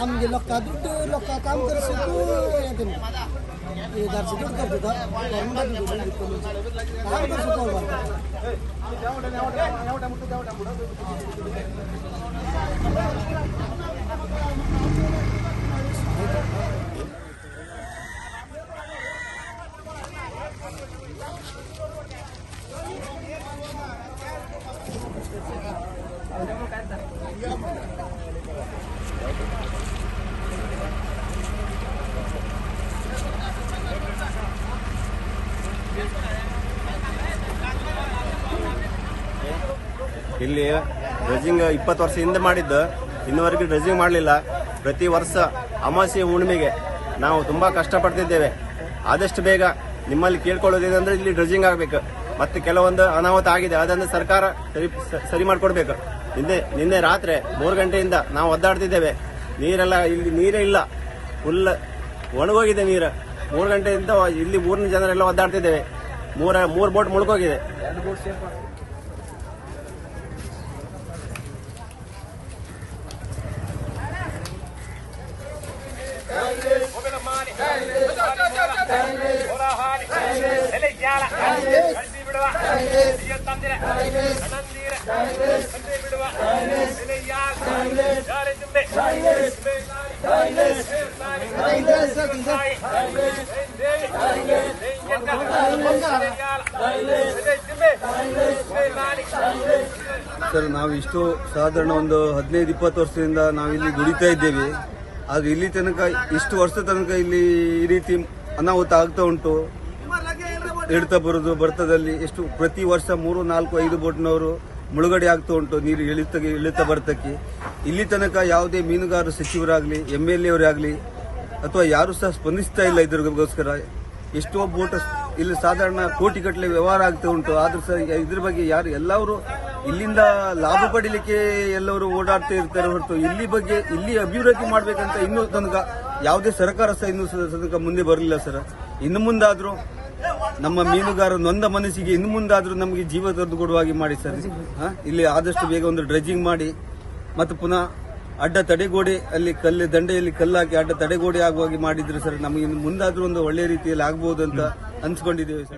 आमगे लोक ದುಡ್ಡು लोक काम करसको येते ये दर्श ದುಡ್ಡು करतो गवर्नमेंट ದುಡ್ಡು काम करसको ಇಲ್ಲಿ ಡ್ರೆಜಿಂಗ್ 20 ವರ್ಷ ಹಿಂದೆ ಮಾಡಿದ್ದು ಇನ್ನುವರೆಗೂ ಡ್ರೆಜಿಂಗ್ ಮಾಡಲಿಲ್ಲ. ಪ್ರತಿ ವರ್ಷ ಅಮಾವಾಸ್ಯೆ ಹುಣ್ಣಿಮೆಗೆ ನಾವು ತುಂಬಾ ಕಷ್ಟಪಡ್ತಿದ್ದೇವೆ. ಆದಷ್ಟು ಬೇಗ ನಿಮ್ಮಲ್ಲಿ ಕೇಳ್ಕೊಳ್ಳೋದೇನೆಂದ್ರೆ ಇಲ್ಲಿ ಡ್ರೆಜಿಂಗ್ ಆಗಬೇಕು. ಮತ್ತೆ ಕೆಲವೊಂದು ಅನಾಹುತ ಆಗಿದೆ, ಅದನ್ನು ಸರ್ಕಾರ ಸರಿ ಮಾಡಿಕೊಡ್ಬೇಕು. ನಿನ್ನೆ ರಾತ್ರಿ 3 ಗಂಟೆಯಿಂದ ನಾವು ಒದ್ದಾಡ್ತಿದ್ದೇವೆ. ನೀರೆಲ್ಲ ಇಲ್ಲಿ ನೀರೇ ಇಲ್ಲ, ಫುಲ್ ಒಣಗೋಗಿದೆ ನೀರು. 3 ಗಂಟೆಯಿಂದ ಇಲ್ಲಿ ಊರಿನ ಜನರೆಲ್ಲ ಒದ್ದಾಡ್ತಿದ್ದೇವೆ. ಮೂರು ಬೋಟ್ ಮುಳುಗೋಗಿದೆ. ಸರ್, ನಾವು ಇಷ್ಟು ಸಾಧಾರಣ ಒಂದು 15-20 ವರ್ಷದಿಂದ ನಾವಿಲ್ಲಿ ದುಡಿತಾ ಇದ್ದೇವೆ. ಆದ್ರೆ ಇಲ್ಲಿ ತನಕ ಇಷ್ಟು ವರ್ಷ ತನಕ ಇಲ್ಲಿ ಈ ರೀತಿ ಅನಾಹುತ ಆಗ್ತಾ ಉಂಟು. ಇಳ್ತಾ ಬರೋದು ಬರ್ತದಲ್ಲಿ ಎಷ್ಟು ಪ್ರತಿ ವರ್ಷ 3, 4, 5 ಬೋಟ್ನವರು ಮುಳುಗಡೆ ಆಗ್ತಾ ಉಂಟು ನೀರು ಇಳಿತಾ ಬರ್ತಕ್ಕೆ. ಇಲ್ಲಿ ತನಕ ಯಾವುದೇ ಮೀನುಗಾರ ಸಚಿವರಾಗ್ಲಿ MLA ಅವರಾಗ್ಲಿ ಅಥವಾ ಯಾರು ಸಹ ಸ್ಪಂದಿಸ್ತಾ ಇಲ್ಲ ಇದ್ರಿಗೋಸ್ಕರ. ಎಷ್ಟೋ ಬೋಟ್ ಇಲ್ಲಿ ಸಾಧಾರಣ ಕೋಟಿಗಟ್ಟಲೆ ವ್ಯವಹಾರ ಆಗ್ತಾ ಉಂಟು. ಆದ್ರೂ ಸಹ ಇದ್ರ ಬಗ್ಗೆ ಯಾರು ಎಲ್ಲರೂ ಇಲ್ಲಿಂದ ಲಾಭ ಪಡಿಲಿಕ್ಕೆ ಎಲ್ಲರೂ ಓಡಾಡ್ತಾ ಇರ್ತಾರೆ ಹೊರತು ಇಲ್ಲಿ ಅಭಿವೃದ್ಧಿ ಮಾಡ್ಬೇಕಂತ ಇನ್ನೂ ತನಕ ಯಾವುದೇ ಸರ್ಕಾರ ಸಹ ಇನ್ನೂ ತನಕ ಮುಂದೆ ಬರಲಿಲ್ಲ ಸರ್. ಇನ್ನು ಮುಂದಾದ್ರೂ ನಮ್ಮ ಮೀನುಗಾರ ನೊಂದ ಮನಸ್ಸಿಗೆ ಇನ್ನು ಮುಂದಾದ್ರೂ ನಮಗೆ ಜೀವ ತಂದು ಕೊಡುವಾಗಿ ಮಾಡಿ ಸರ್. ಇಲ್ಲಿ ಆದಷ್ಟು ಬೇಗ ಒಂದು ಡ್ರೆಜಿಂಗ್ ಮಾಡಿ ಮತ್ತು ಪುನಃ ಅಡ್ಡ ತಡೆಗೋಡೆ ಅಲ್ಲಿ ದಂಡೆಯಲ್ಲಿ ಕಲ್ಲಾಕಿ ಅಡ್ಡ ತಡೆಗೋಡೆ ಆಗುವಾಗಿ ಮಾಡಿದ್ರೆ ಸರ್ ನಮಗೆ ಇನ್ನು ಮುಂದಾದ್ರೂ ಒಂದು ಒಳ್ಳೆ ರೀತಿಯಲ್ಲಿ ಆಗಬಹುದು ಅಂತ ಅನ್ಸ್ಕೊಂಡಿದ್ದೇವೆ ಸರ್.